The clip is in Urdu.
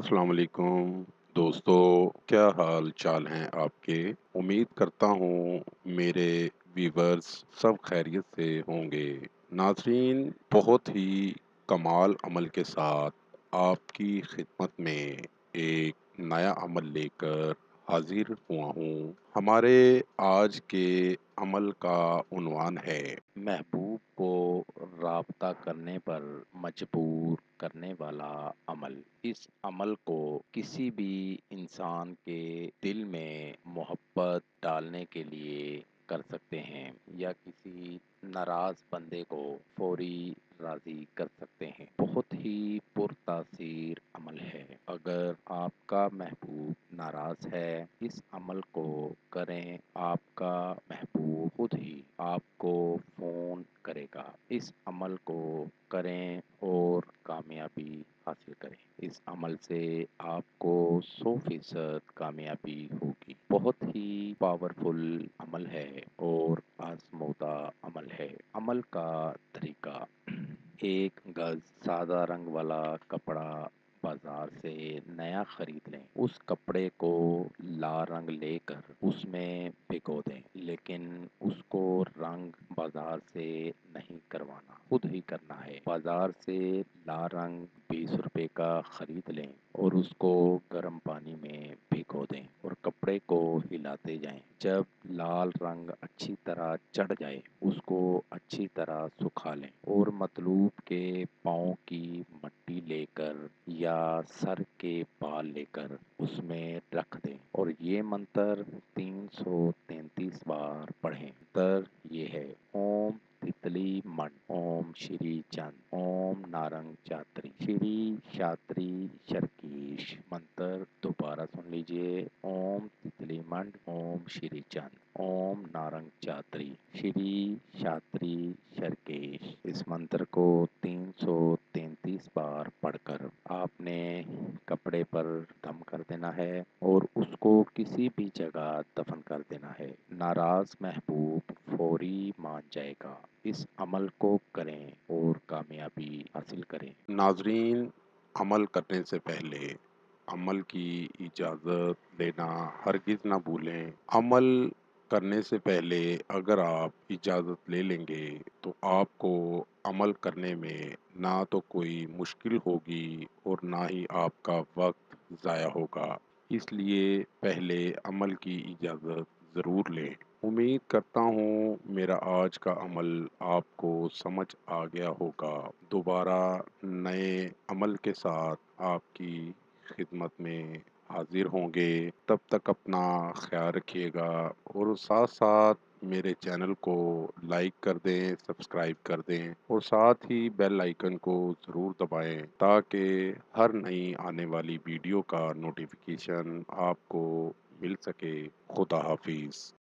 السلام علیکم دوستو، کیا حال چال ہیں آپ کے؟ امید کرتا ہوں میرے ویورز سب خیریت سے ہوں گے۔ ناظرین، بہت ہی کمال عمل کے ساتھ آپ کی خدمت میں ایک نیا عمل لے کر حاضر ہوا ہوں۔ ہمارے آج کے عمل کا عنوان ہے محبوب کو رابطہ کرنے پر مجبور کرنے والا عمل۔ اس عمل کو کسی بھی انسان کے دل میں محبت ڈالنے کے لیے کر سکتے ہیں یا کسی ناراض بندے کو فوری راضی کر سکتے ہیں۔ بہت ہی پرتاثیر عمل ہے۔ اگر آپ کا محبوب ناراض ہے، اس عمل کو کریں، آپ کا محبوب خود ہی آپ کو فون کرے گا۔ اس عمل کو کریں اور کامیابی حاصل کریں۔ اس عمل سے آپ کو 100% کامیابی ہوگی۔ بہت ہی پاورفل عمل ہے اور آزمودہ عمل ہے۔ عمل کا طریقہ: ایک گز سادہ رنگ والا کپڑا بازار سے نیا خرید لیں۔ اس کپڑے کو لال رنگ لے کر اس میں بھگو دیں، لیکن اس کو رنگ بازار سے نہیں کروانا، خود ہی کرنا ہے۔ بازار سے لال رنگ 20 روپے کا خرید لیں اور اس کو گرم پانی میں بھگو دیں اور کپڑے کو ہلاتے جائیں۔ جب لال رنگ اچھی طرح چڑھ جائے، اس کو اچھی طرح سکھا لیں اور مطلوب کے پاؤں کی مٹی لے کر یا سر کے بال لے کر اس میں رکھ دیں اور یہ منتر 333 بار پڑھیں۔ منتر یہ ہے: اوم تتلی من، اوم شری چند، اوم نارنگ چاتری، شری شاتری شرکیش۔ منتر دوبارہ سن لیجئے: اوم تتلی منڈ، اوم شری چند، اوم نارنگ چاتری، شری شاتری شرکیش۔ اس منتر کو 333 بار پڑھ کر آپ نے کپڑے پر دم کر دینا ہے اور اس کو کسی بھی جگہ دفن کر دینا ہے۔ ناراض محبوب فوری مان جائے گا۔ اس عمل کو کریں اور کامیابی حاصل کریں۔ ناظرین، عمل کرنے سے پہلے عمل کی اجازت لینا ہرگز نہ بھولیں۔ عمل کرنے سے پہلے اگر آپ اجازت لے لیں گے تو آپ کو عمل کرنے میں نہ تو کوئی مشکل ہوگی اور نہ ہی آپ کا وقت ضائع ہوگا۔ اس لیے پہلے عمل کی اجازت ضرور لیں۔ امید کرتا ہوں میرا آج کا عمل آپ کو سمجھ آ گیا ہوگا۔ دوبارہ نئے عمل کے ساتھ آپ کی خدمت میں حاضر ہوں گے۔ تب تک اپنا خیال رکھیے گا اور ساتھ ساتھ میرے چینل کو لائک کر دیں، سبسکرائب کر دیں اور ساتھ ہی بیل آئیکن کو ضرور دبائیں تاکہ ہر نئی آنے والی ویڈیو کا نوٹیفیکیشن آپ کو مل سکے۔ خدا حافظ۔